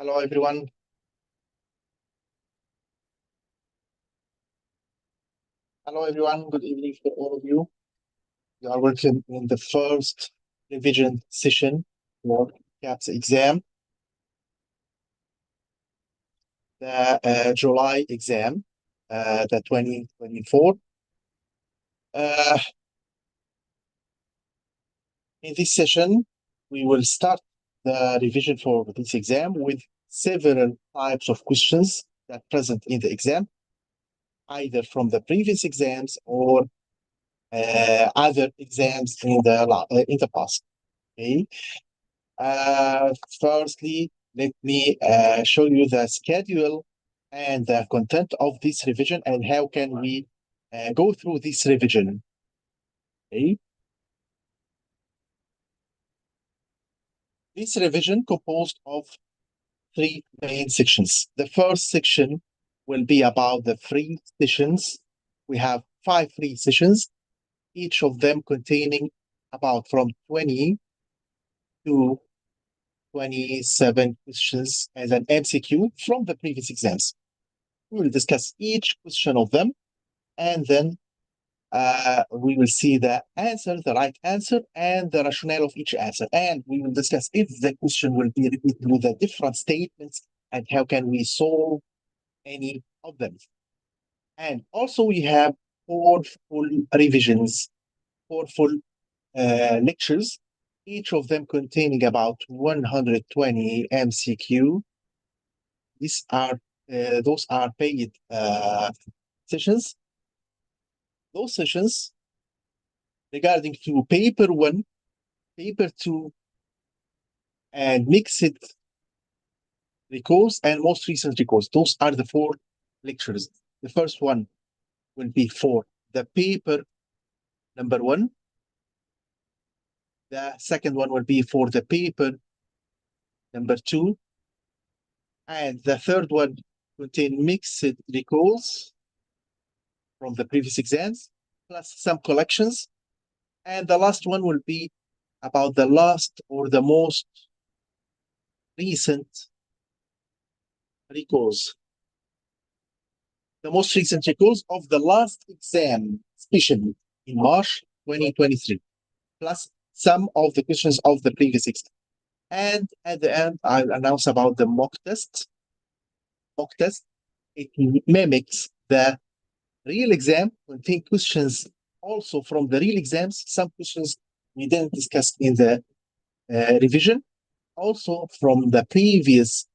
Hello, everyone. Hello, everyone. Good evening for all of you. You are working in the first revision session for CAPS exam, the July exam, the 2024. In this session, we will start the revision for this exam with several types of questions that present in the exam, either from the previous exams or other exams in the past. Okay. Firstly, let me show you the schedule and the content of this revision and how can we go through this revision. Okay. This revision composed of three main sections. The first section will be about the free sessions. We have 5 free sessions, each of them containing about from 20 to 27 questions as an MCQ from the previous exams. We will discuss each question of them, and then we will see the answer, the right answer, and the rationale of each answer. And we will discuss if the question will be repeated with the different statements and how can we solve any of them. And also we have 4 full revisions, 4 full lectures, each of them containing about 120 MCQ. Those are paid sessions. Those sessions regarding to paper 1, paper 2, and mixed recalls and most recent recalls. Those are the 4 lectures. The first one will be for the paper number 1. The second one will be for the paper number 2. And the third one contain mixed recalls from the previous exams, plus some collections. And the last one will be about the last or the most recent recalls. The most recent recalls of the last exam, especially in March 2023, plus some of the questions of the previous exam. And at the end, I'll announce about the mock test. Mock test, it mimics the real exam, contain questions also from the real exams. Some questions we didn't discuss in the revision, also from the previous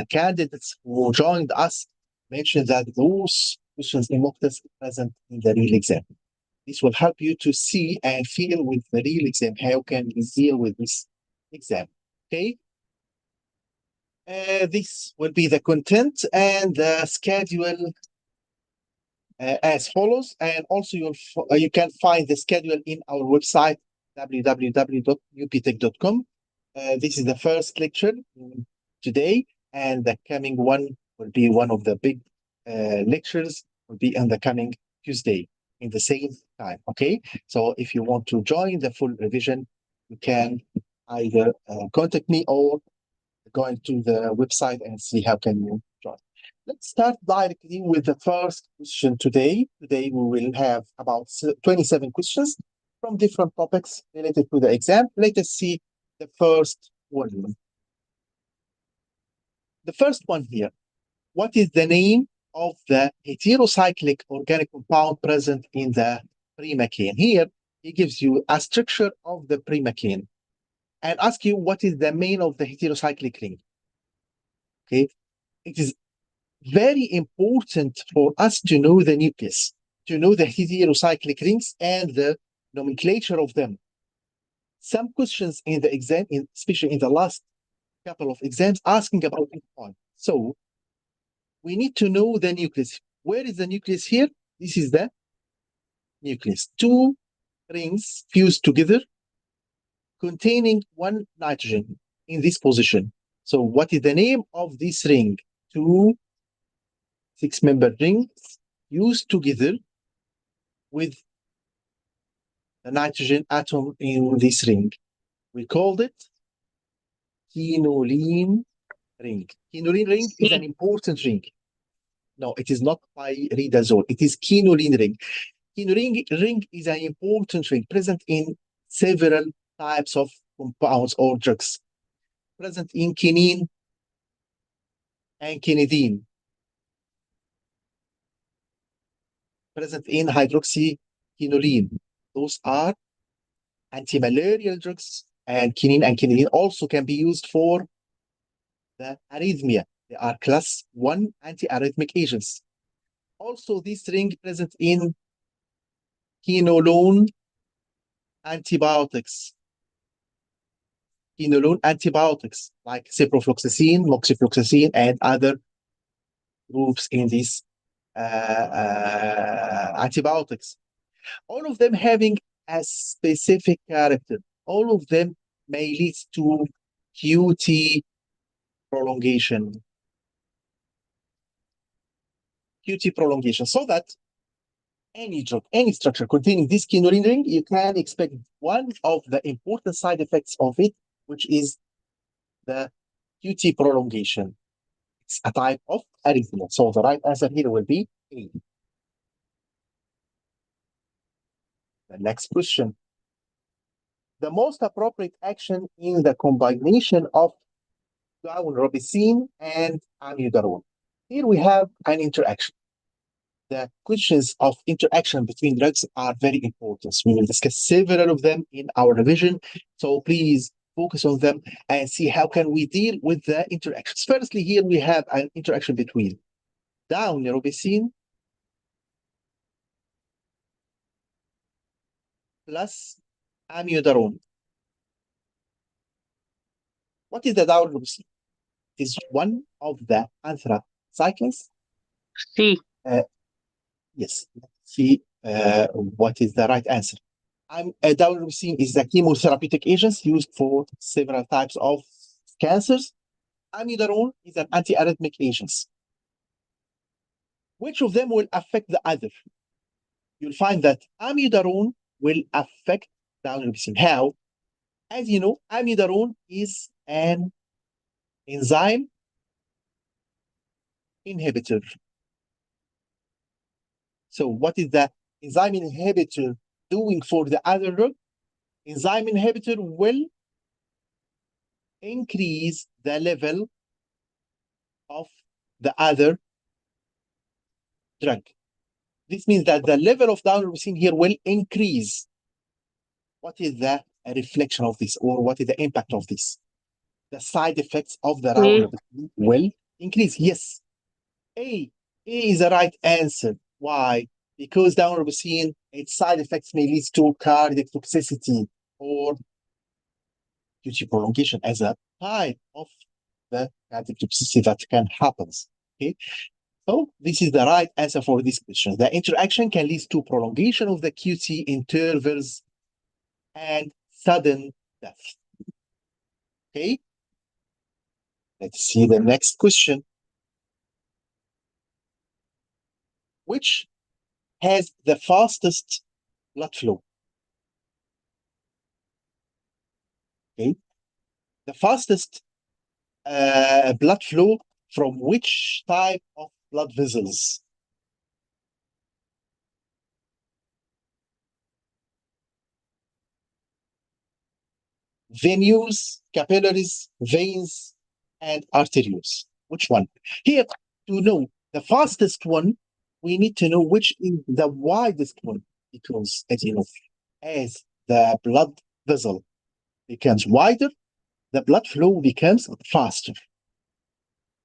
candidates who joined us mentioned that those questions in mock test present in the real exam. This will help you to see and feel with the real exam how can we deal with this exam. Okay. This will be the content and the schedule as follows, and also you can find the schedule in our website www.uptech.com. This is the first lecture today, and the coming one will be one of the big lectures, will be on the coming Tuesday in the same time. Okay, so if you want to join the full revision, you can either contact me or go into the website and see how can you join. Let's start directly with the first question today. Today we will have about 27 questions from different topics related to the exam. Let us see the first one. The first one here. What is the name of the heterocyclic organic compound present in the primacane? Here, he gives you a structure of the primacane and ask you what is the main of the heterocyclic ring. Okay, it is very important for us to know the nucleus, to know the heterocyclic rings and the nomenclature of them. Some questions in the exam, especially in the last couple of exams, asking about this point. So we need to know the nucleus. Where is the nucleus here? This is the nucleus. 2 rings fused together containing 1 nitrogen in this position. So what is the name of this ring? 2 6-member rings fused together with the nitrogen atom in this ring. We called it quinoline ring. Quinoline ring is an important ring. No, it is not pyridazole. It is quinoline ring. Quinoline ring is an important ring present in several types of compounds or drugs. Present in quinine and quinidine. Present in hydroxyquinoline. Those are antimalarial drugs, and quinine and quinidine also can be used for the arrhythmia. They are class 1 antiarrhythmic agents. Also, this ring present in quinolone antibiotics. Quinolone antibiotics like ciprofloxacin, moxifloxacin, and other groups in these antibiotics. All of them having a specific character. All of them may lead to QT prolongation. QT prolongation, so that any drug, any structure containing this quinoline ring, you can expect one of the important side effects of it, which is the QT prolongation. It's a type of arrhythmia. So the right answer here will be A. The next question. The most appropriate action in the combination of daunorubicin and amiodarone. Here we have an interaction. The questions of interaction between drugs are very important. We will discuss several of them in our revision. So please focus on them and see how can we deal with the interactions. Firstly, here we have an interaction between daunorubicin plus amiodarone. What is the daunorubicin? It is one of the anthracyclines. C. Yes, let's see what is the right answer. Daunorubicin is the chemotherapeutic agent used for several types of cancers. Amiodarone is an antiarrhythmic agent. Which of them will affect the other? You'll find that amiodarone will affect daunorubicin. How? As you know, amiodarone is an enzyme inhibitor. So what is the enzyme inhibitor doing for the other drug? Enzyme inhibitor will increase the level of the other drug. This means that the level of daunorubicin here will increase. What is the reflection of this, or what is the impact of this? The side effects of the daunorubicin will increase. Yes, A is the right answer. Why? Because daunorubicin, its side effects may lead to cardiac toxicity or QT prolongation as a type of the cardiac toxicity that can happen. Okay, so this is the right answer for this question. The interaction can lead to prolongation of the QT intervals and sudden death. Okay, let's see the next question. Which has the fastest blood flow? Okay, the fastest blood flow from which type of blood vessels? Venules, capillaries, veins, and arterioles. Which one? Here, to know the fastest one, we need to know which is the widest one, because, as you know, as the blood vessel becomes wider, the blood flow becomes faster.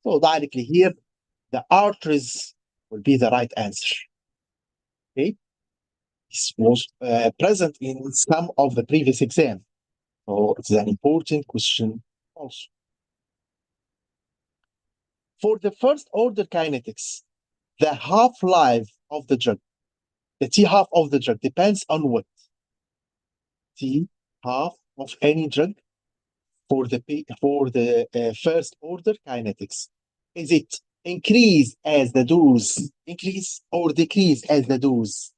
So directly here, the arteries will be the right answer. Okay, this was present in some of the previous exam, so it's an important question also. For the first order kinetics, the half-life of the drug, the T-half of the drug depends on what? T-half of any drug for the first order kinetics. Is it increase as the dose increase, or decrease as the dose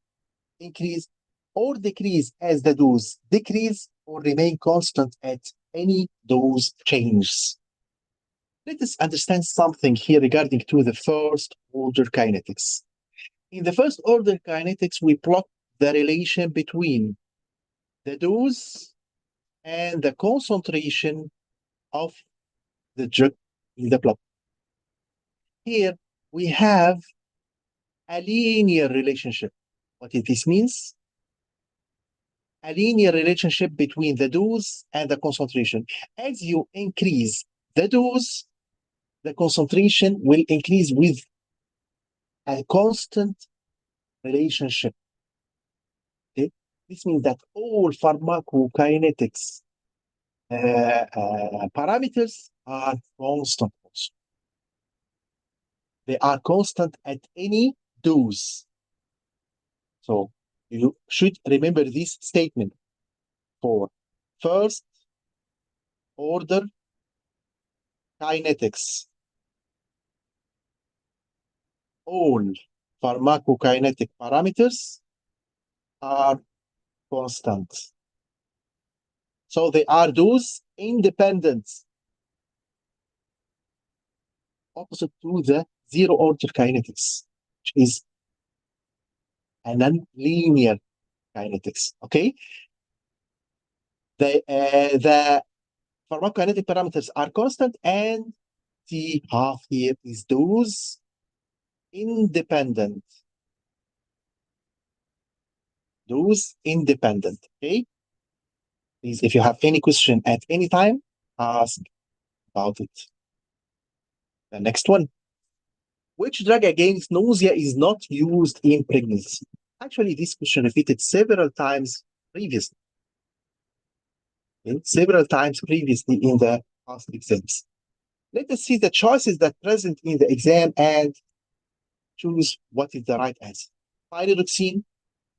increase, or decrease as the dose decrease, or remain constant at any dose changes? Let us understand something here regarding to the first order kinetics. In the first order kinetics, we plot the relation between the dose and the concentration of the drug in the blood. Here we have a linear relationship. What this means? A linear relationship between the dose and the concentration. As you increase the dose, the concentration will increase with a constant relationship. Okay? This means that all pharmacokinetics parameters are constant also. They are constant at any dose. So you should remember this statement for first order kinetics. All pharmacokinetic parameters are constant. So they are dose independent, opposite to the zero order kinetics, which is a non-linear kinetics. Okay, the pharmacokinetic parameters are constant, and the half here is dose independent. Dose independent. Okay. Please, if you have any question at any time, ask about it. The next one. Which drug against nausea is not used in pregnancy? Actually, this question repeated several times previously. Several times previously in the past exams. Let us see the choices that present in the exam and choose what is the right answer. Pyridoxine,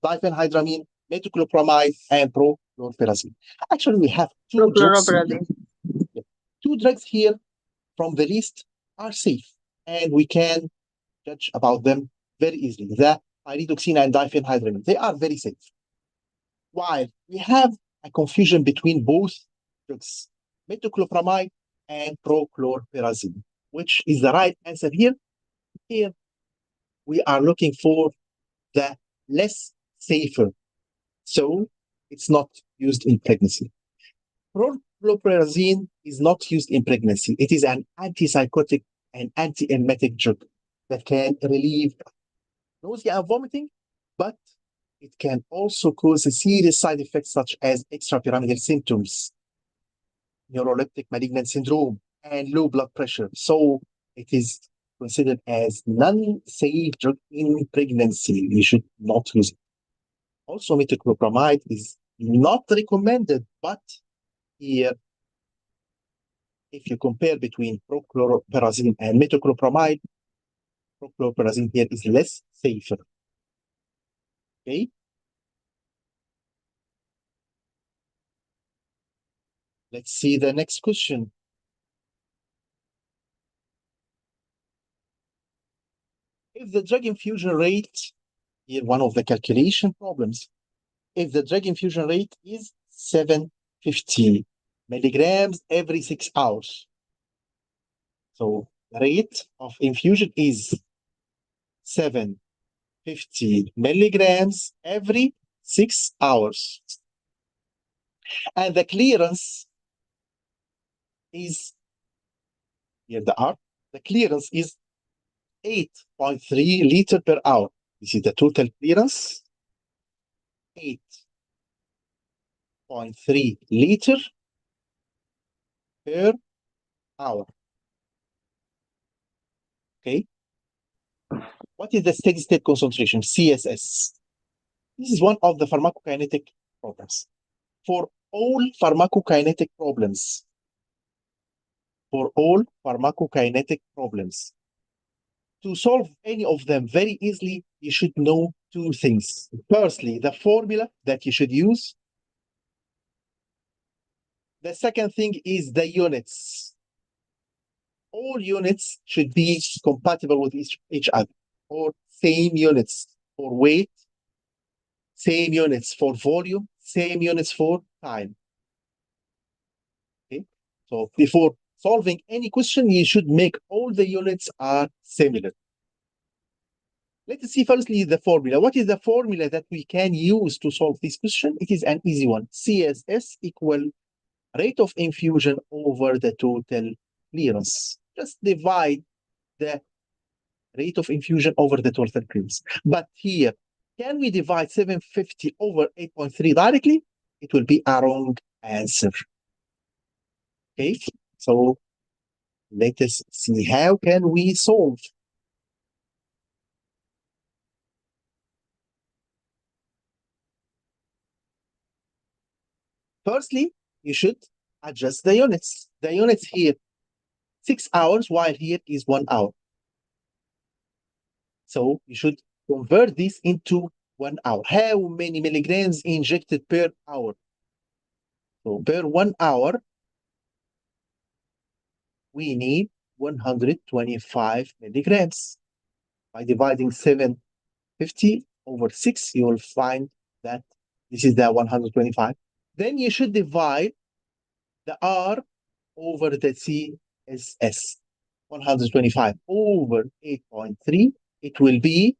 diphenhydramine, metaclopramide, and prochlorperazine. Actually, we have two drugs. Two drugs here from the list are safe, and we can judge about them very easily. The pyridoxine and diphenhydramine, they are very safe. While we have a confusion between both drugs, metaclopramide and prochlorperazine. Which is the right answer here? Here, we are looking for the less safer. So it's not used in pregnancy. Prochlorperazine is not used in pregnancy. It is an antipsychotic and anti-emetic drug that can relieve nausea and vomiting, but it can also cause serious side effects such as extrapyramidal symptoms, neuroleptic malignant syndrome, and low blood pressure. So it is considered as non-safe drug in pregnancy. We should not use it. Also, metaclopramide is not recommended, but here, if you compare between prochlorperazine and metaclopramide, prochlorperazine here is less safer. Okay. Let's see the next question. If the drug infusion rate, here one of the calculation problems, if the drug infusion rate is 750 milligrams every 6 hours. So the rate of infusion is 750 milligrams every 6 hours. And the clearance is, here the R, the clearance is 8.3 liter per hour. This is the total clearance, 8.3 liter per hour. Okay. What is the steady state concentration, CSS? This is one of the pharmacokinetic problems. For all pharmacokinetic problems, to solve any of them very easily, you should know two things. Firstly, the formula that you should use. The second thing is the units. All units should be compatible with each other, or same units for weight, same units for volume, same units for time. Okay, so before solving any question, you should make all the units are similar. Let's see firstly the formula. What is the formula that we can use to solve this question? It is an easy one. CSS equal rate of infusion over the total clearance. Just divide the rate of infusion over the total clearance. But here, can we divide 750 over 8.3 directly? It will be a wrong answer. Okay, so let us see how can we solve. Firstly, you should adjust the units. The units here, 6 hours, while here is 1 hour. So you should convert this into 1 hour. How many milligrams injected per hour? So per 1 hour, we need 125 milligrams. By dividing 750 over 6, you will find that this is the 125. Then you should divide the R over the CSS. 125 over 8.3, it will be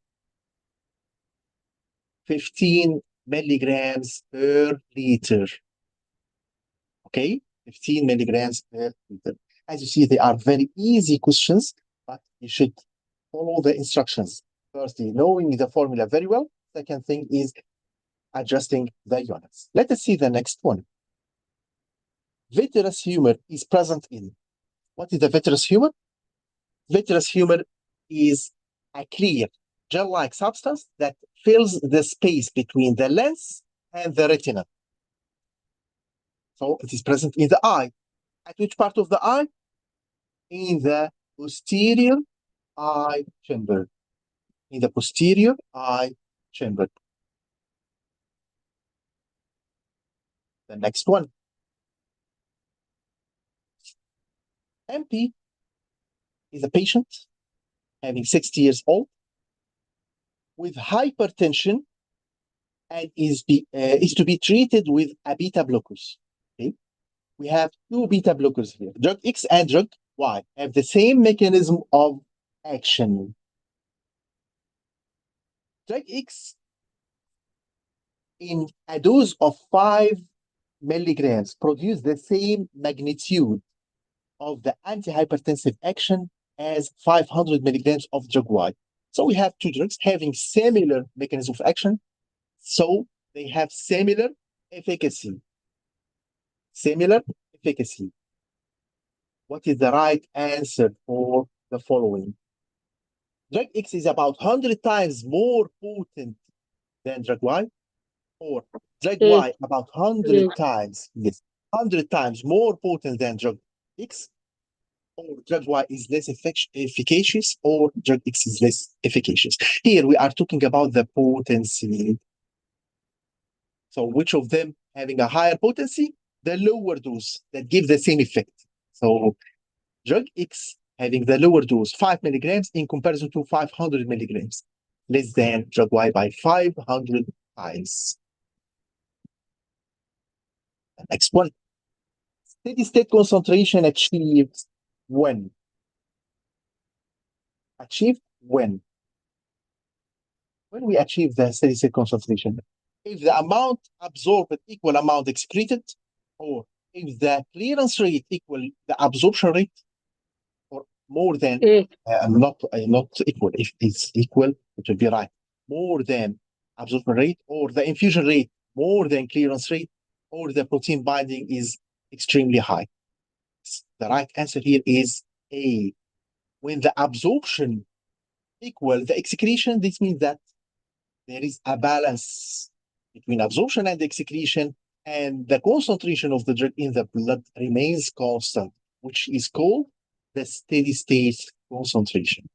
15 milligrams per liter. Okay, 15 milligrams per liter. As you see, they are very easy questions, but you should follow the instructions. Firstly, knowing the formula very well. Second thing is adjusting the units. Let us see the next one. Vitreous humor is present in. What is the vitreous humor? Vitreous humor is a clear gel-like substance that fills the space between the lens and the retina. So it is present in the eye. At which part of the eye? In the posterior eye chamber. In the posterior eye chamber. The next one. MP is a patient having 60 years old with hypertension and is to be treated with a beta blockers. Okay, we have two beta blockers here. Drug X and drug Y have the same mechanism of action. Drug X in a dose of 5 milligrams produce the same magnitude of the antihypertensive action as 500 milligrams of drug Y. So we have two drugs having similar mechanism of action, so they have similar efficacy. Similar efficacy. What is the right answer for the following? Drug X is about 100 times more potent than drug Y, or drug Y about 100 times, yes, 100 times more potent than drug X, or drug Y is less efficacious, or drug X is less efficacious. Here we are talking about the potency. So which of them having a higher potency? The lower dose that give the same effect. So drug X having the lower dose, 5 milligrams in comparison to 500 milligrams, less than drug Y by 500 times. The next one. Steady state concentration achieved when? Achieved when? When we achieve the steady state concentration? If the amount absorbed equal amount excreted, or if the clearance rate equal the absorption rate, or more than, not equal. If it's equal, it will be right. More than absorption rate, or the infusion rate more than clearance rate, or the protein binding is extremely high. The right answer here is A. When the absorption equal the excretion, this means that there is a balance between absorption and excretion, and the concentration of the drug in the blood remains constant, which is called the steady state concentration.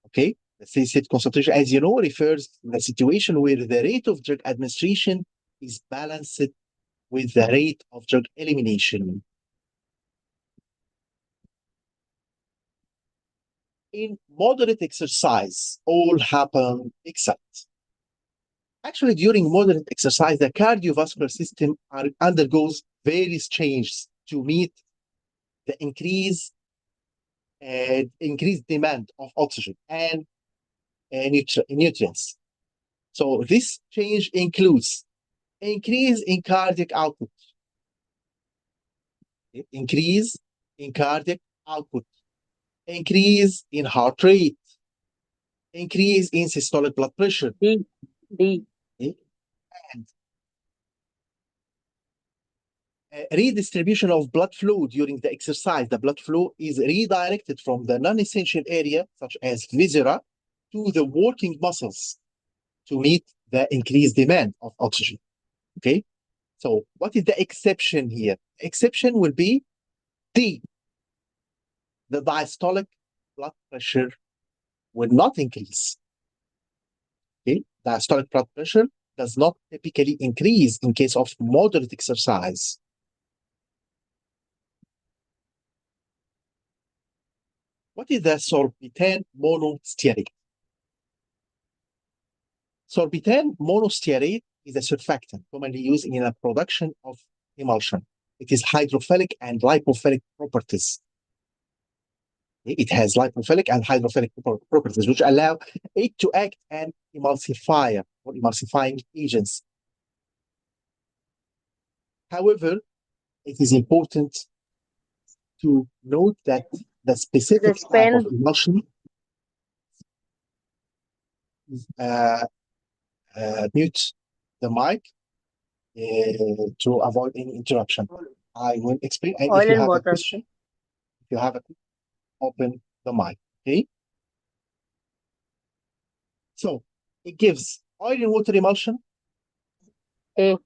Okay, the steady state concentration, as you know, refers to the situation where the rate of drug administration is balanced with the rate of drug elimination. In moderate exercise, all happen except. Actually, during moderate exercise, the cardiovascular system undergoes various changes to meet the increased demand of oxygen and nutrients. So this change includes increase in cardiac output, increase in cardiac output, increase in heart rate, increase in systolic blood pressure. D. And redistribution of blood flow during the exercise. The blood flow is redirected from the non-essential area, such as viscera, to the working muscles to meet the increased demand of oxygen. Okay? So what is the exception here? Exception will be D. The diastolic blood pressure will not increase. Okay? Diastolic blood pressure does not typically increase in case of moderate exercise. What is the sorbitane monostearate? Sorbitane monostearate is a surfactant commonly used in the production of emulsion. It is hydrophilic and lipophilic properties. It has lipophilic and hydrophilic properties, which allow it to act as emulsifier or emulsifying agents. However, it is important to note that the specific type of emulsion mute the mic to avoid any interruption. I will explain. And if you have a question, open the mic. Okay. So it gives oil and water emulsion. A.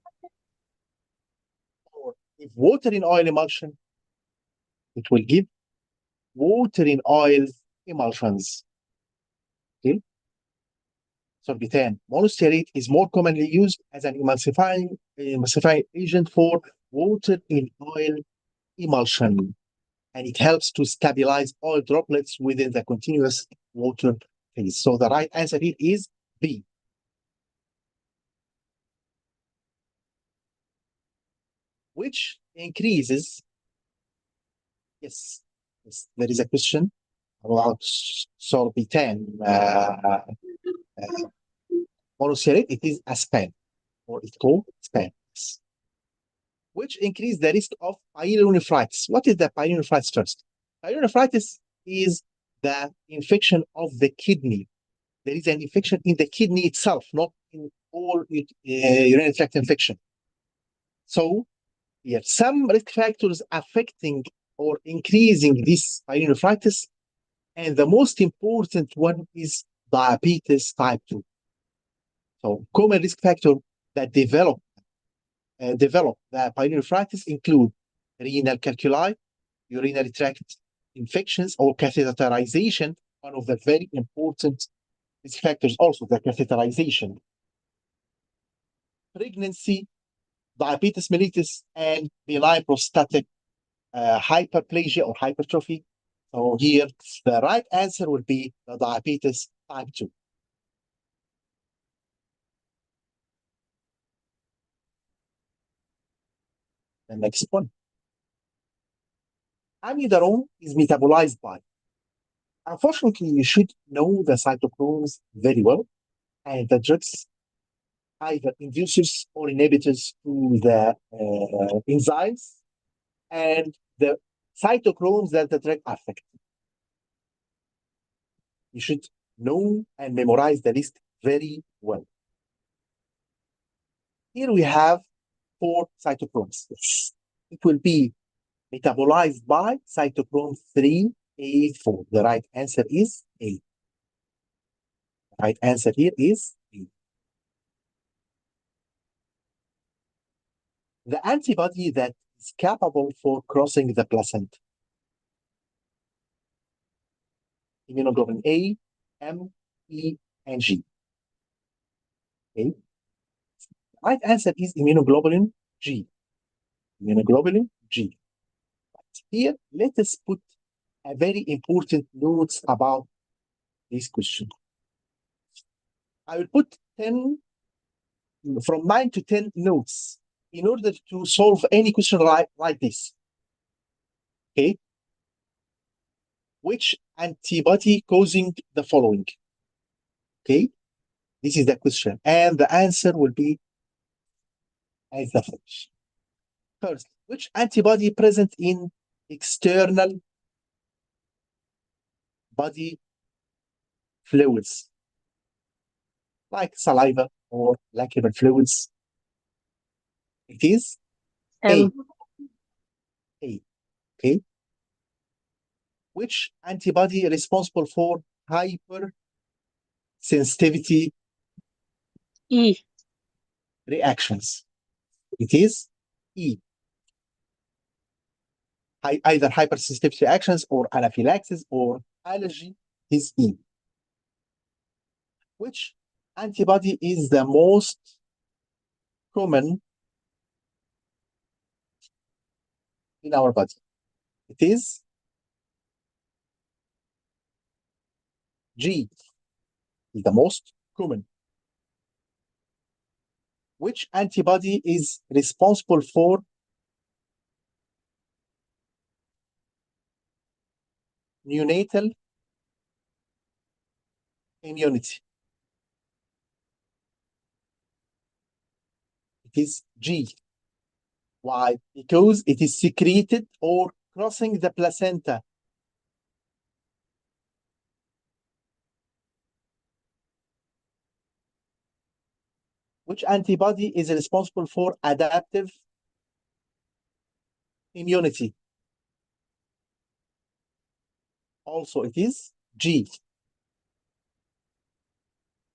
Or if water in oil emulsion, it will give water in oil emulsions. Okay. Sorbitane monostearate is more commonly used as an emulsifying agent for water in oil emulsion, and it helps to stabilize oil droplets within the continuous water phase. So the right answer here is B. Which increases, yes, there is a question about sorbitane monostearate. It is aspan, or it's called aspan, which increase the risk of pyelonephritis. What is the pyelonephritis first? Pyelonephritis is the infection of the kidney. There is an infection in the kidney itself, not in all urinary tract infection. So, yes, some risk factors affecting or increasing this pyelonephritis, and the most important one is diabetes type 2. So, common risk factor that develop the pyelonephritis include renal calculi, urinary tract infections, or catheterization, one of the very important risk factors also, the catheterization. Pregnancy, diabetes mellitus, and benign prostatic hyperplasia or hypertrophy. So here, the right answer would be the diabetes type 2. The next one. Amiodarone is metabolized by. Unfortunately, you should know the cytochromes very well, and the drugs either inducers or inhibitors to the enzymes and the cytochromes that the drug affect. You should know and memorize the list very well. Here we have 4 cytochromes. It will be metabolized by cytochrome 3A4. The right answer is A. The right answer here is A. The antibody that is capable for crossing the placenta. Immunoglobulin A, M, E, and G. Okay. The right answer is immunoglobulin G. Immunoglobulin G. But here, let us put a very important notes about this question. I will put 10, from 9 to 10 notes in order to solve any question like this. Okay, which antibody causing the following? Okay, this is the question, and the answer will be as the follows. First, which antibody present in external body fluids, like saliva or lacrimal fluids? It is A. M. A. Okay. Which antibody responsible for hypersensitivity E. reactions? It is E. Either hypersensitivity reactions or anaphylaxis or allergy is E. Which antibody is the most common in our body? It is G, is the most common. Which antibody is responsible for neonatal immunity? It is G. Why? Because it is secreted or crossing the placenta. Which antibody is responsible for adaptive immunity? Also, it is G.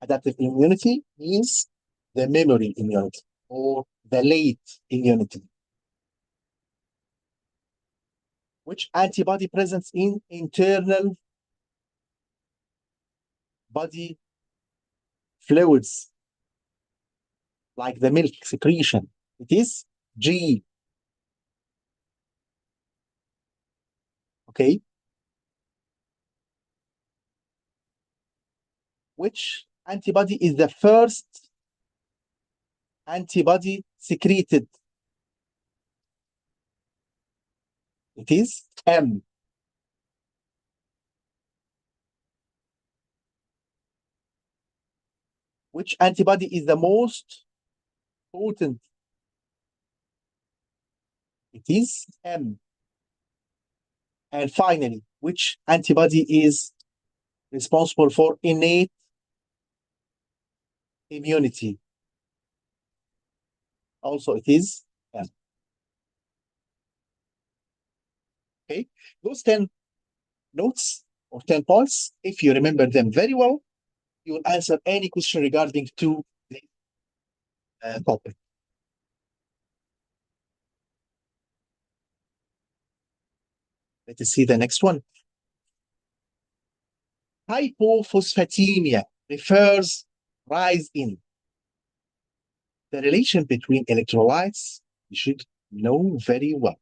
Adaptive immunity means the memory immunity or the late immunity. Which antibody present in internal body fluids, like the milk secretion? It is G. Okay. Which antibody is the first antibody secreted? It is M. Which antibody is the most potent? It is M. And finally, which antibody is responsible for innate immunity? Also, it is M. Okay, those 10 notes or 10 points, if you remember them very well, you will answer any question regarding to the topic. Let us see the next one. Hypophosphatemia refers rise in the relation between electrolytes. You should know very well.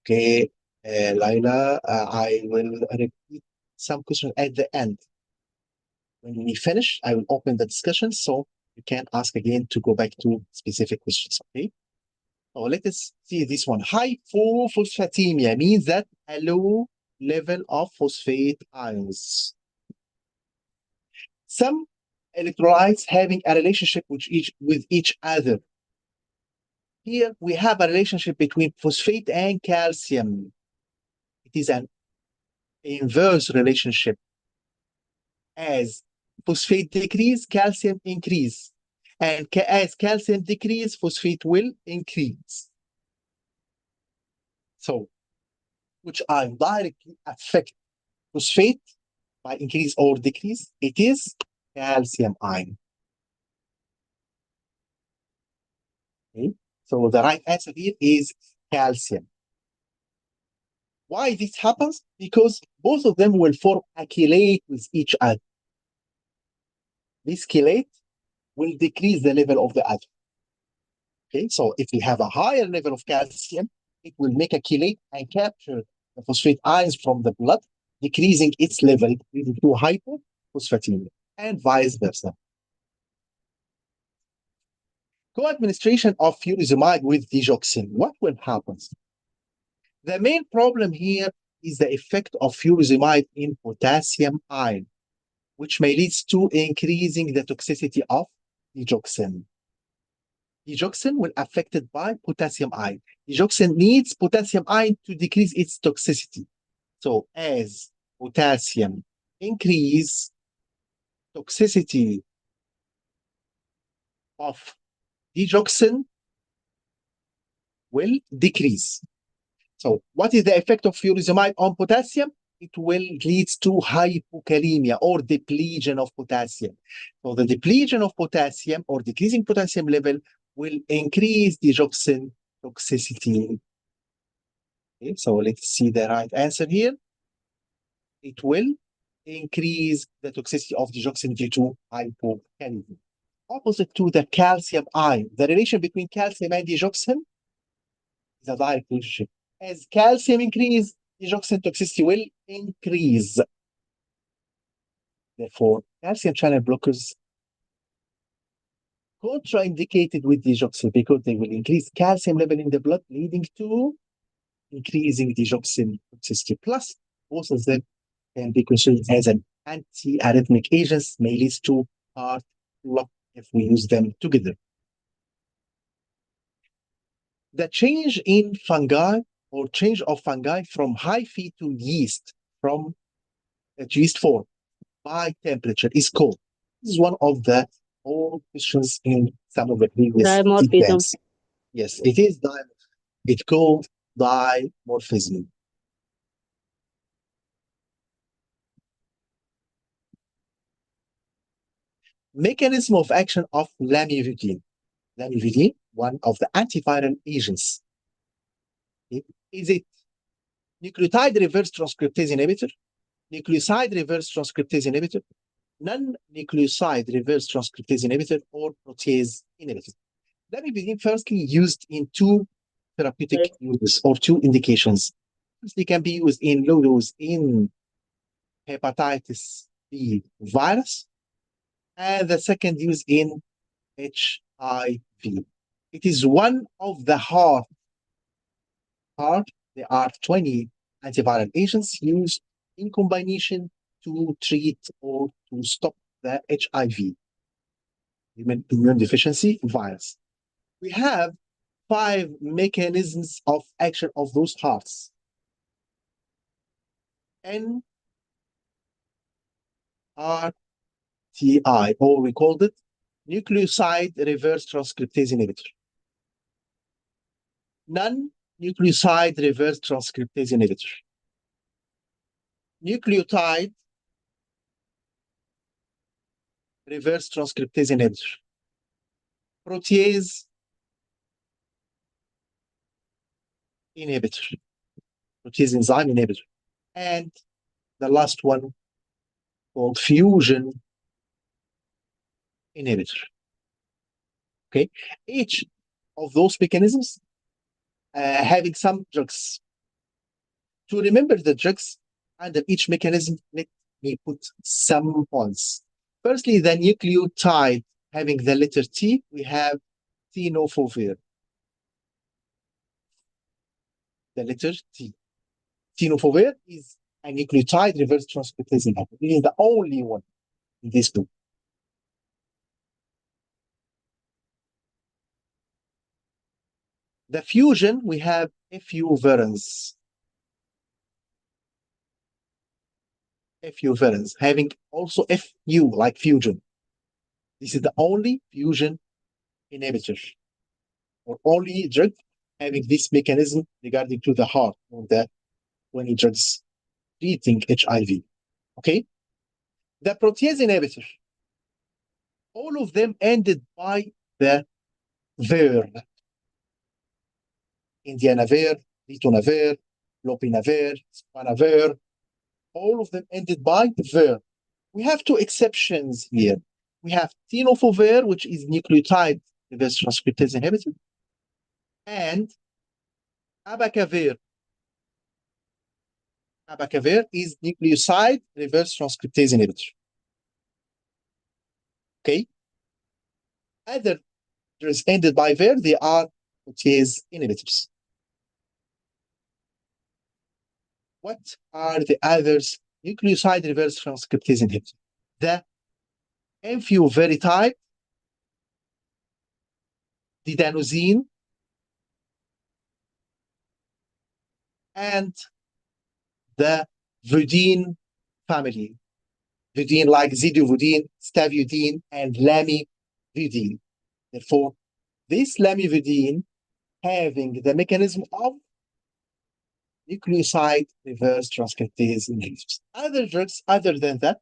Okay, Laila, I will repeat some questions at the end. When we finish, I will open the discussion so you can ask again to go back to specific questions. Okay. So let us see this one. Hypophosphatemia means that a low level of phosphate ions. Some electrolytes having a relationship with each other. Here we have a relationship between phosphate and calcium. It is an inverse relationship. As phosphate decrease, calcium increase. And as calcium decrease, phosphate will increase. So, which ion directly affect phosphate by increase or decrease? It is calcium ion. Okay. So the right answer here is calcium. Why this happens? Because both of them will form a chelate with each other. This chelate will decrease the level of the other. Okay, so if we have a higher level of calcium, it will make a chelate and capture the phosphate ions from the blood, decreasing its level, leading to hypophosphatemia, and vice versa. Co-administration of furosemide with digoxin, what will happen? The main problem here is the effect of furosemide in potassium ion, which may lead to increasing the toxicity of digoxin. Digoxin will affected by potassium ion. Digoxin needs potassium ion to decrease its toxicity. So as potassium increase, toxicity of digoxin will decrease. So what is the effect of furosemide on potassium? It will lead to hypokalemia or depletion of potassium. So the depletion of potassium or decreasing potassium level will increase digoxin toxicity. Okay, so let's see the right answer here. It will increase the toxicity of digoxin due to hypokalemia. Opposite to the calcium ion, the relation between calcium and digoxin is a direct relationship. As calcium increases, digoxin toxicity will increase. Therefore, calcium channel blockers contraindicated with digoxin because they will increase calcium level in the blood, leading to increasing digoxin toxicity. Plus, both of them can be considered as an anti-arrhythmic agents, may lead to heart block if we use them together. The change in fungi or change of fungi from hyphae to yeast, from yeast form by temperature is called. This is one of the old questions in some of the previous Dimorphism. exams. Yes, it is it's called dimorphism. Mechanism of action of lamivudine. Lamivudine, one of the antiviral agents. Is it nucleotide reverse transcriptase inhibitor, nucleoside reverse transcriptase inhibitor, non-nucleoside reverse transcriptase inhibitor, or protease inhibitor? Lamivudine firstly used in two therapeutic uses or two indications. Firstly, can be used in low dose in hepatitis B virus, and the second use in HIV. It is one of the there are 20 antiviral agents used in combination to treat or to stop the HIV, immune deficiency virus. We have 5 mechanisms of action of those hearts. NRTI, or we called it nucleoside reverse transcriptase inhibitor. Non-nucleoside reverse transcriptase inhibitor. Nucleotide reverse transcriptase inhibitor. Protease inhibitor. Protease enzyme inhibitor. And the last one called fusion inhibitor. Okay, each of those mechanisms having some drugs. To remember the drugs under each mechanism, let me put some points. Firstly, the nucleotide having the letter T, we have tenofovir. The letter T. Tenofovir is a nucleotide reverse transcriptase inhibitor. It is the only one in this group. The fusion, we have efuverins. Efuverins, having also Fu, like fusion. This is the only fusion inhibitor, or only drug having this mechanism regarding to the heart or the 20 drugs treating HIV. Okay? The protease inhibitor, all of them ended by the ver. Indianavir, ritonavir, lopinavir, spanavir, all of them ended by ver. We have two exceptions here. We have tenofovir, which is nucleotide reverse transcriptase inhibitor, and abacavir. Abacavir is nucleoside reverse transcriptase inhibitor. Okay? Other drugs ended by ver, they are protease inhibitors. What are the others? Nucleoside reverse transcriptase inhibitor. The enfuveritide, didanosine, and the Vudine family. Vudine like zidovudine, stavudine, and lamivudine. Therefore, this lamivudine having the mechanism of nucleoside reverse transcriptase inhibitors. Other drugs other than that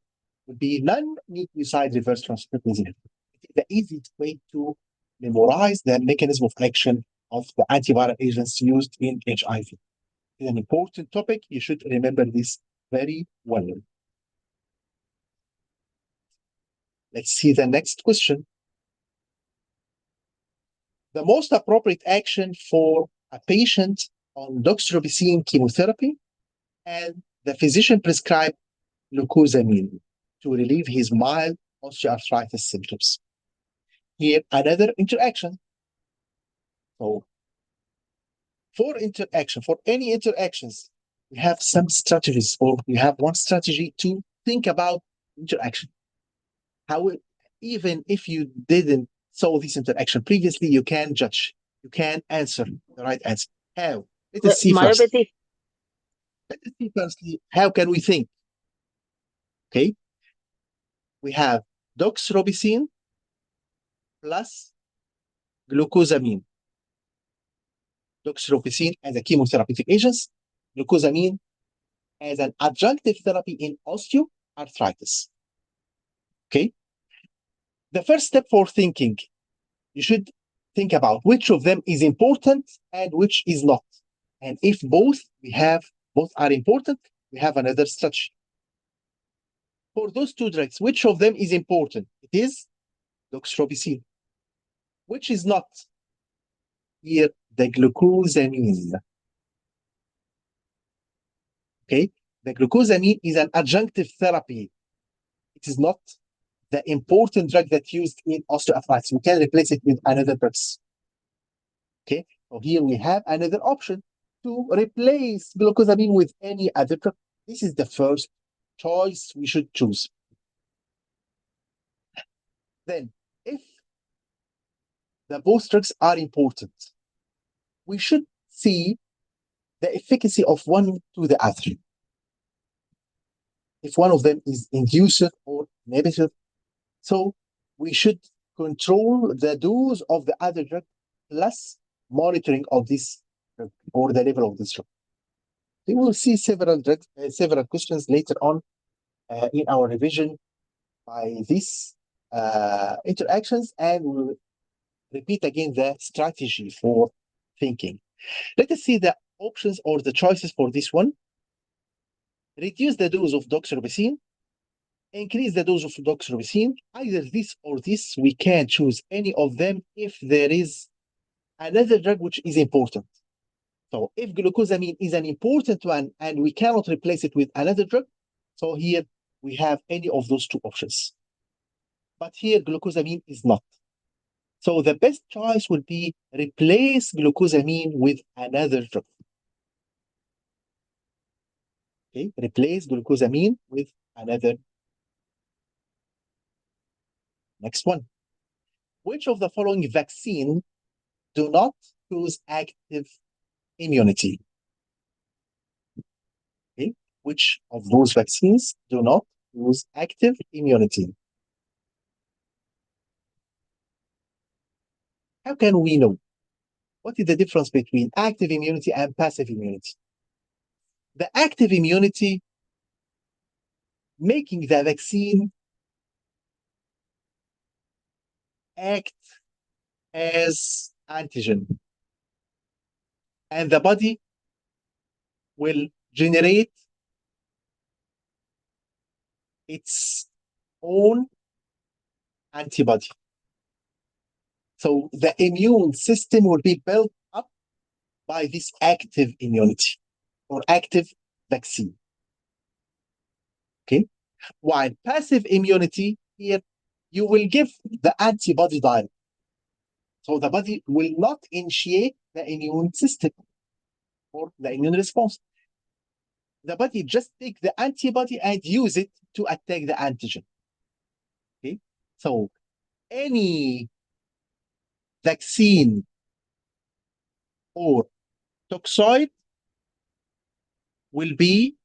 would be non-nucleoside reverse transcriptase inhibitors. It is the easiest way to memorize the mechanism of action of the antiviral agents used in HIV. It's an important topic. You should remember this very well. Let's see the next question. The most appropriate action for a patient on doxorubicin chemotherapy and the physician prescribed glucosamine to relieve his mild osteoarthritis symptoms. Here, another interaction. So, for any interactions, we have some strategies, or we have one strategy to think about interaction. How, even if you didn't saw this interaction previously, you can judge, you can answer the right answer. How? Let us see first. Myopathy. Let us see firstly, how can we think? Okay, we have doxorubicin plus glucosamine. Doxorubicin as a chemotherapeutic agent, glucosamine as an adjunctive therapy in osteoarthritis. Okay, the first step for thinking, you should think about which of them is important and which is not. And if both are important, we have another strategy. For those two drugs, which of them is important? It is doxorubicin. Which is not? Here, the glucosamine. Okay, the glucosamine is an adjunctive therapy. It is not the important drug that's used in osteoarthritis. We can replace it with another drug. Okay, so here we have another option to replace glucosamine with any other drug. This is the first choice we should choose. Then, if the both drugs are important, we should see the efficacy of one to the other. If one of them is inducive or inhibitive, so we should control the dose of the other drug plus monitoring of this drug or the level of this drug. We will see several questions later on in our revision by these interactions, and we'll repeat again the strategy for thinking. Let us see the options or the choices for this one. Reduce the dose of doxorubicin, increase the dose of doxorubicin, either this or this. We can choose any of them if there is another drug which is important. So if glucosamine is an important one and we cannot replace it with another drug, so here we have any of those two options. But here glucosamine is not. So the best choice would be replace glucosamine with another drug. Okay, replace glucosamine with another. Next one. Which of the following vaccine do not cause active immunity? Okay, which of those vaccines do not cause active immunity? How can we know? What is the difference between active immunity and passive immunity? The active immunity, making the vaccine act as antigen, and the body will generate its own antibody. So the immune system will be built up by this active immunity or active vaccine. Okay, while passive immunity, here you will give the antibody direct. So the body will not initiate the immune system or the immune response. the body just take the antibody and use it to attack the antigen. Okay, so any vaccine or toxoid will be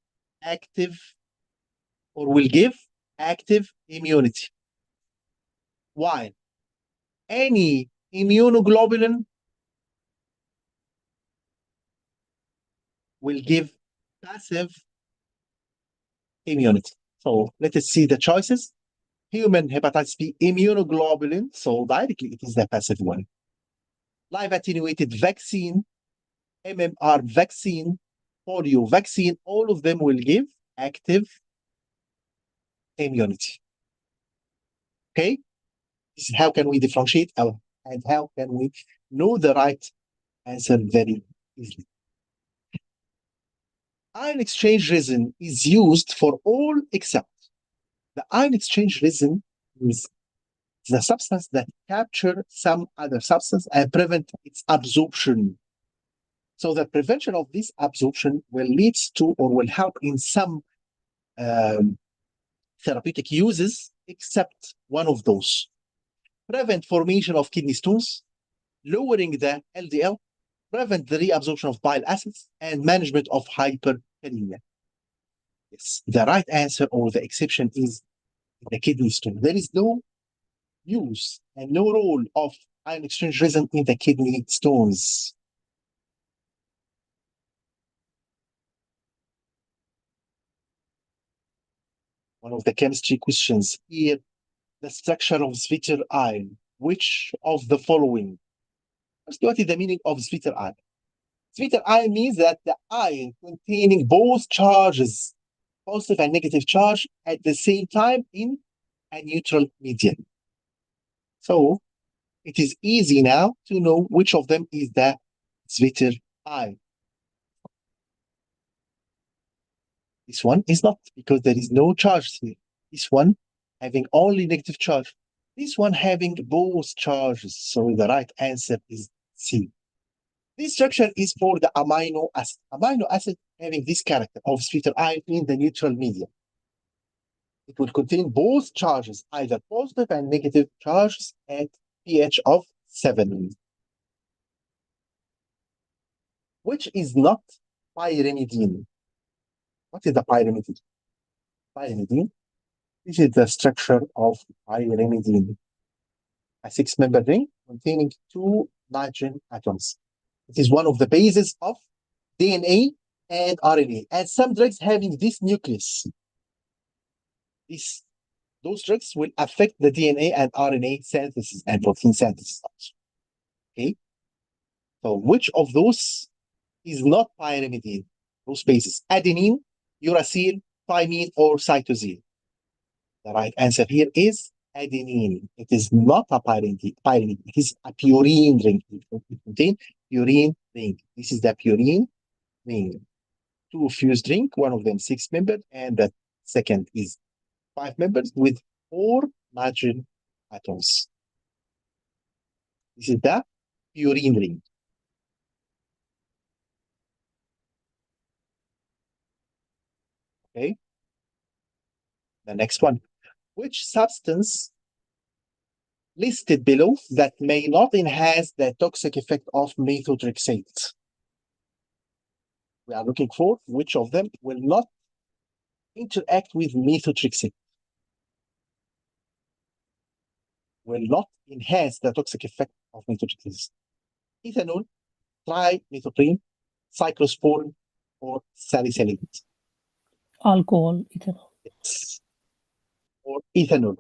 active or will give active immunity, while any immunoglobulin will give passive immunity. So let us see the choices. Human hepatitis B immunoglobulin, so directly it is the passive one. Live attenuated vaccine, MMR vaccine, polio vaccine, all of them will give active immunity. Okay? This is how can we differentiate and how can we know the right answer very easily. Ion exchange resin is used for all except the ion exchange resin is the substance that capture some other substance and prevent its absorption. So the prevention of this absorption will lead to or will help in some therapeutic uses, except one of those. Prevent formation of kidney stones, lowering the LDL, prevent the reabsorption of bile acids, and management of hyperkalemia. Yes, the right answer or the exception is the kidney stone. There is no use and no role of ion exchange resin in the kidney stones. One of the chemistry questions here, the structure of Zwitter ion. Which of the following? First, what is the meaning of Zwitter ion? Zwitter ion means that the ion containing both charges, positive and negative charge, at the same time in a neutral medium. So it is easy now to know which of them is the Zwitter ion. This one is not, because there is no charge here. This one having only negative charge. This one having both charges. So the right answer is C. This structure is for the amino acid. Amino acid having this character of sweeter ion in the neutral medium. It will contain both charges, either positive and negative charges at pH of 7. Which is not pyrimidine. What is the pyrimidine? Pyrimidine, this is the structure of pyrimidine. A 6-member ring containing 2 nitrogen atoms. It is one of the bases of DNA and RNA, and some drugs having this nucleus. Those drugs will affect the DNA and RNA synthesis and protein synthesis. Okay, so which of those is not pyrimidine? Those bases: adenine, uracil, thymine, or cytosine. The right answer here is adenine. It is not a pyrimidine. It is a purine ring. It contains purine ring. This is the purine ring. 2 fused ring, one of them 6-membered, and the second is 5 members with 4 nitrogen atoms. This is the purine ring. Okay. The next one. Which substance listed below that may not enhance the toxic effect of methotrexate? We are looking for which of them will not interact with methotrexate, will not enhance the toxic effect of methotrexate. Ethanol, trimethoprim, cyclosporin, or salicylate. Alcohol, ethanol. Yes. Or ethanol,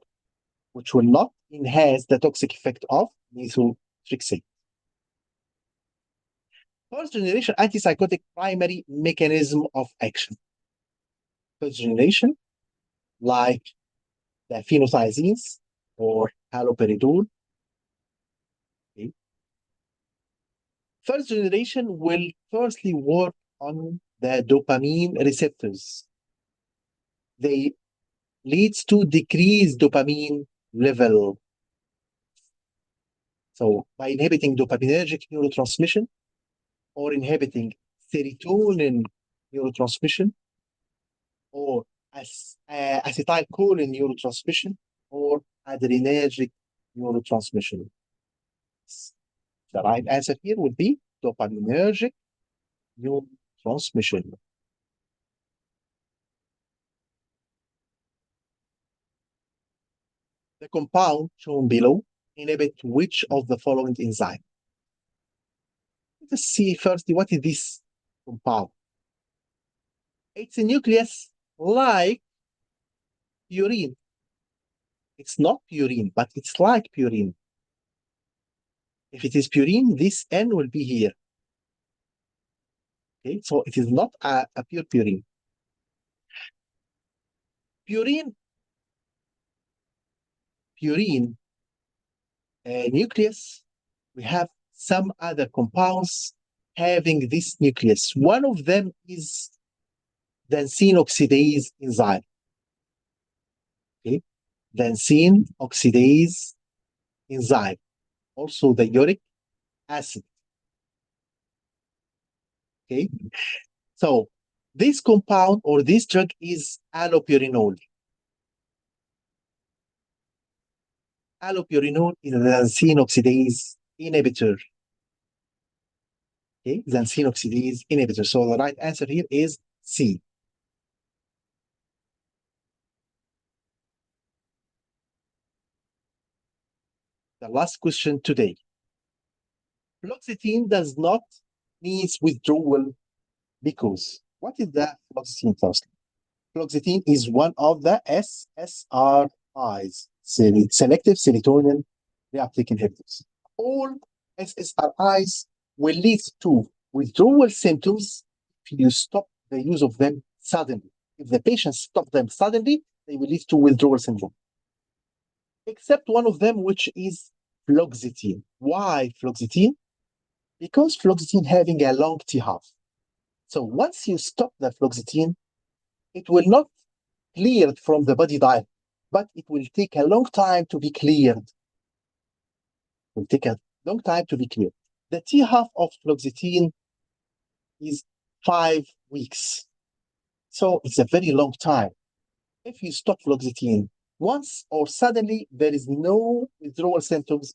which will not enhance the toxic effect of methotrexate. First generation antipsychotic primary mechanism of action. First generation, like the phenothiazines or haloperidol. Okay. First generation will firstly work on the dopamine receptors. They leads to decreased dopamine level. So by inhibiting dopaminergic neurotransmission or inhibiting serotonin neurotransmission, or acetylcholine neurotransmission, or adrenergic neurotransmission? The right answer here would be dopaminergic neurotransmission. The compound shown below inhibit which of the following enzyme? Let's see first what is this compound. It's a nucleus like purine. It's not purine, but it's like purine. If it is purine, this N will be here. Okay, so it is not a pure purine. Purine nucleus, we have some other compounds having this nucleus. One of them is dancine oxidase enzyme. Okay, dancine oxidase enzyme. Also the uric acid. Okay, so this compound or this drug is allopurinol. Allopurinol is a dancine oxidase inhibitor. Okay, dancine oxidase inhibitor. So the right answer here is C. The last question today. Fluoxetine does not need withdrawal because what is the fluoxetine first? Fluoxetine is one of the SSRIs, selective serotonin reuptake inhibitors. All SSRIs will lead to withdrawal symptoms if you stop the use of them suddenly. If the patient stops them suddenly, they will lead to withdrawal syndrome. Except one of them, which is fluoxetine. Why fluoxetine? Because fluoxetine having a long T-half. So once you stop the fluoxetine, it will not clear from the body diet, but it will take a long time to be cleared. It will take a long time to be cleared. The T-half of fluoxetine is 5 weeks. So it's a very long time. If you stop fluoxetine once or suddenly, there is no withdrawal symptoms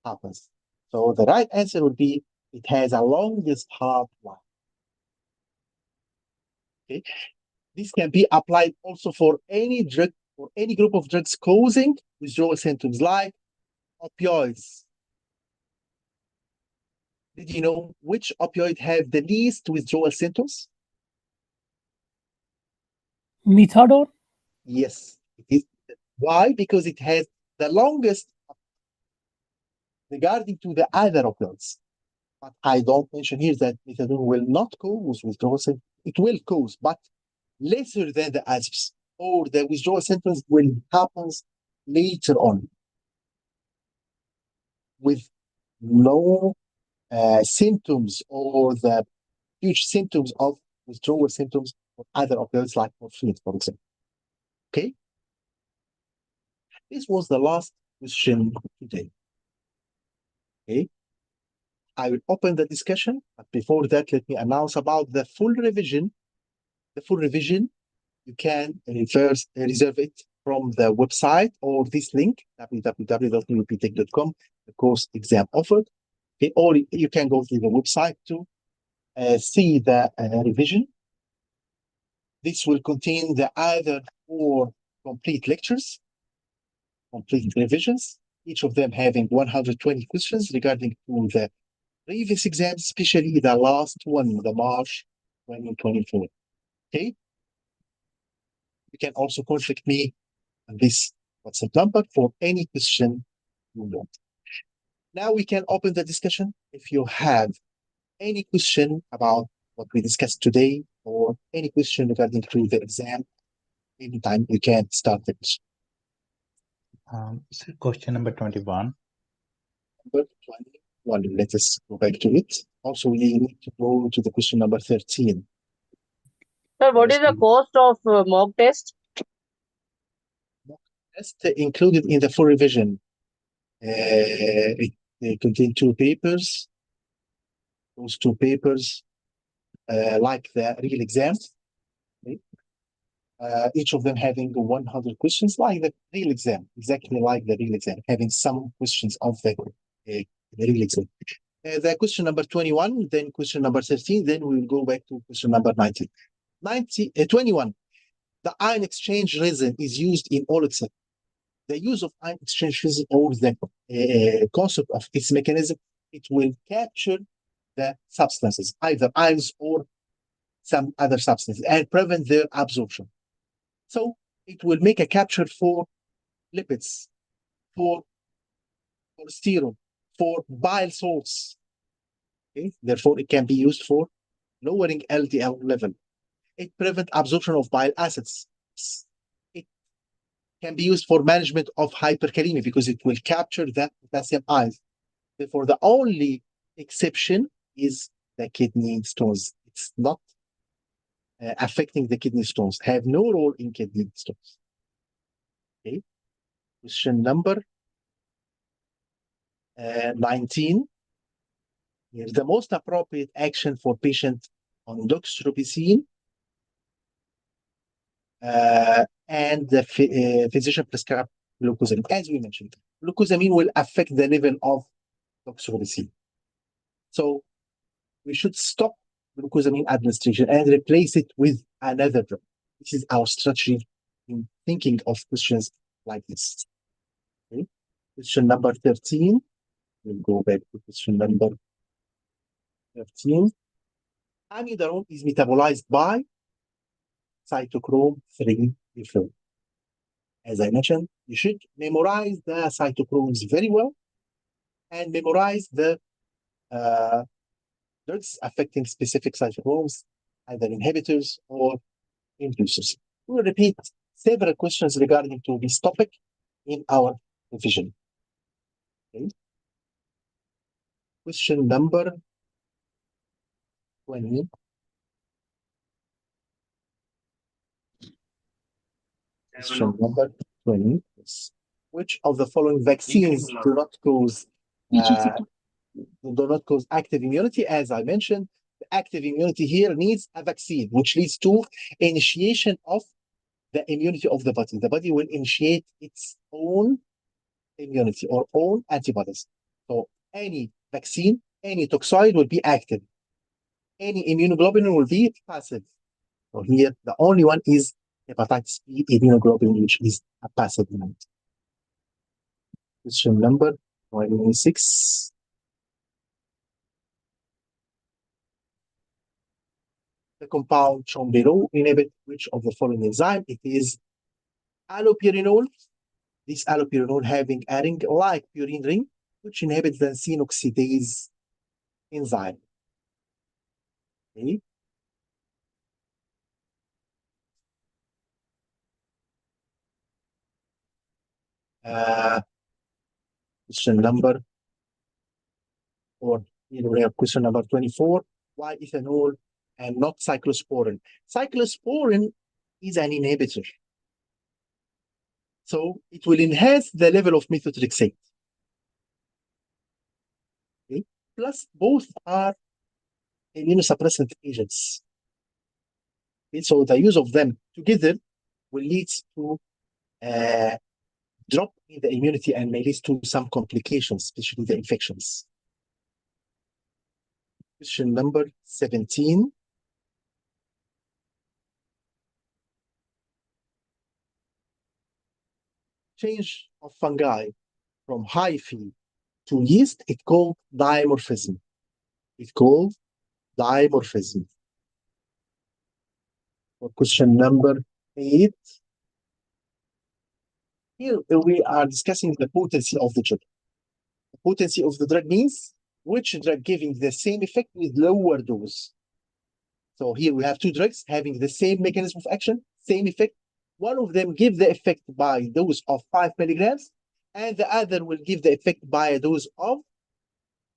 happens. So the right answer would be it has a longest half-life. Okay. This can be applied also for any drug or any group of drugs causing withdrawal symptoms like opioids. Did you know which opioid have the least withdrawal symptoms? Methadone? Yes, it is. Why? Because it has the longest regarding to the other opioids. But I don't mention here that methadone will not cause withdrawal symptoms. It will cause, but lesser than the others, or the withdrawal symptoms will happen later on with no symptoms or the huge symptoms of withdrawal symptoms of other opioids like morphine, for example. Okay? This was the last question today. Okay? I will open the discussion, but before that, let me announce about the full revision. The full revision, you can reserve it from the website or this link, www.uptech.com, the course exam offered. Okay, or you can go to the website to see the revision. This will contain the other 4 complete lectures, complete revisions, each of them having 120 questions regarding to the previous exams, especially the last one, the March 2024. Okay? You can also contact me on this WhatsApp number for any question you want. Now we can open the discussion. If you have any question about what we discussed today or any question regarding to the exam, anytime you can start the question. So question number 21. Number 21. Let us go back to it. Also, we need to go to the question number 13. Sir, what is the cost of mock test? Test included in the full revision. It contains 2 papers. Those 2 papers, like the real exam. Okay. each of them having 100 questions, like the real exam, exactly like the real exam, having some questions of the real exam. The question number 21, then question number 13, then we will go back to question number 19. 21. The ion exchange resin is used in all except. The use of ion exchange resin, or the concept of its mechanism, it will capture the substances, either ions or some other substances, and prevent their absorption. So it will make a capture for lipids, for cholesterol, for bile salts. Okay? Therefore, it can be used for lowering LDL level. It prevents absorption of bile acids. It can be used for management of hyperkalemia because it will capture that potassium ions. Therefore, the only exception is the kidney stones. It's not affecting the kidney stones, have no role in kidney stones. Okay. Question number 19. Here's the most appropriate action for patient on doxorubicin and the physician prescribed glucosamine. As we mentioned, glucosamine will affect the level of doxorubicin. So we should stop glucosamine administration and replace it with another drug. This is our strategy in thinking of questions like this. Okay. Question number 13. We'll go back to question number 13. Amiodarone is metabolized by cytochrome 3 refill. As I mentioned, you should memorize the cytochromes very well and memorize the drugs affecting specific cytochromes, either inhibitors or inducers. We will repeat several questions regarding to this topic in our revision. Okay. Question number 20. Question number 20 is, which of the following vaccines do not cause active immunity? As I mentioned, the active immunity here needs a vaccine, which leads to initiation of the immunity of the body. The body will initiate its own immunity or own antibodies. So any vaccine, any toxoid will be active. Any immunoglobulin will be passive. So here, the only one is hepatitis B immunoglobulin, which is a passive one. Question number 26. The compound shown below inhibit which of the following enzyme? It is allopurinol. This allopurinol having a ring like purine ring, which inhibits the enzene oxidase enzyme. Okay. Question number, or here we have question number 24. Why ethanol and not cyclosporin? Cyclosporin is an inhibitor. So it will enhance the level of methotrexate. Okay. Plus, both are immunosuppressant agents. Okay. So the use of them together will lead to drop in the immunity and may lead to some complications, especially the infections. Question number 17. Change of fungi from hyphae to yeast, it's called dimorphism. It's called dimorphism. For question number 8. Here we are discussing the potency of the drug. The potency of the drug means which drug giving the same effect with lower dose. So here we have two drugs having the same mechanism of action, same effect. One of them give the effect by a dose of 5 milligrams, and the other will give the effect by a dose of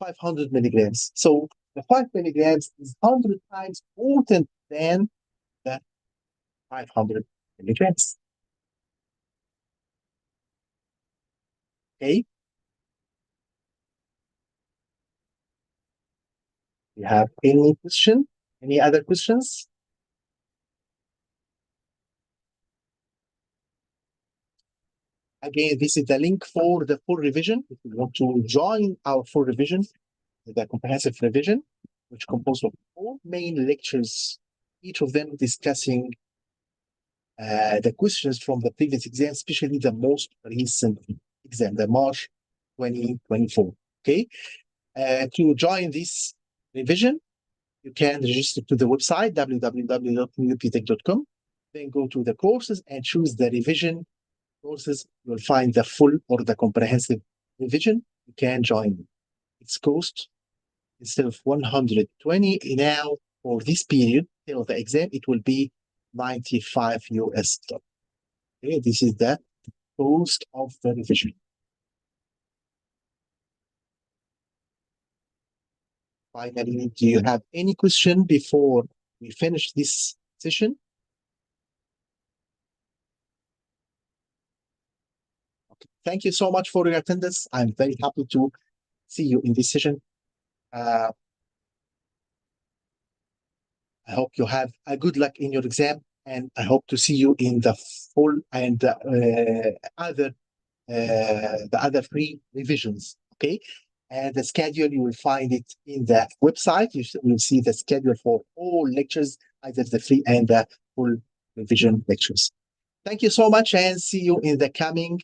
500 milligrams. So the 5 milligrams is 100 times potent than the 500 milligrams. Okay. You have any question? Any other questions? Again, this is the link for the full revision. If you want to join our full revision, the comprehensive revision, which composed of 4 main lectures, each of them discussing the questions from the previous exam, especially the most recent exam, the March 2024. Okay. To join this revision, you can register to the website www.newptech.com. Then go to the courses and choose the revision courses. You'll find the full or the comprehensive revision. You can join. Its cost, instead of 120 now for this period till the exam, it will be 95 US dollars. Okay, this is the cost of the revision. Finally, do you have any question before we finish this session? Okay. Thank you so much for your attendance. I'm very happy to see you in this session. I hope you have a good luck in your exam, and I hope to see you in the full and other the other 3 revisions. Okay, and the schedule, you will find it in the website. You will see the schedule for all lectures, either the free and the full revision lectures. Thank you so much, and see you in the coming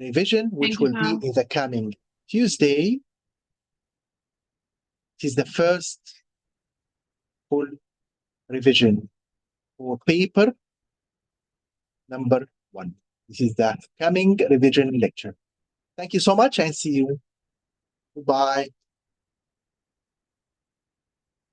revision, which will be in the coming Tuesday. It is the first full revision for paper number 1. This is the coming revision lecture. Thank you so much, and see you. Goodbye.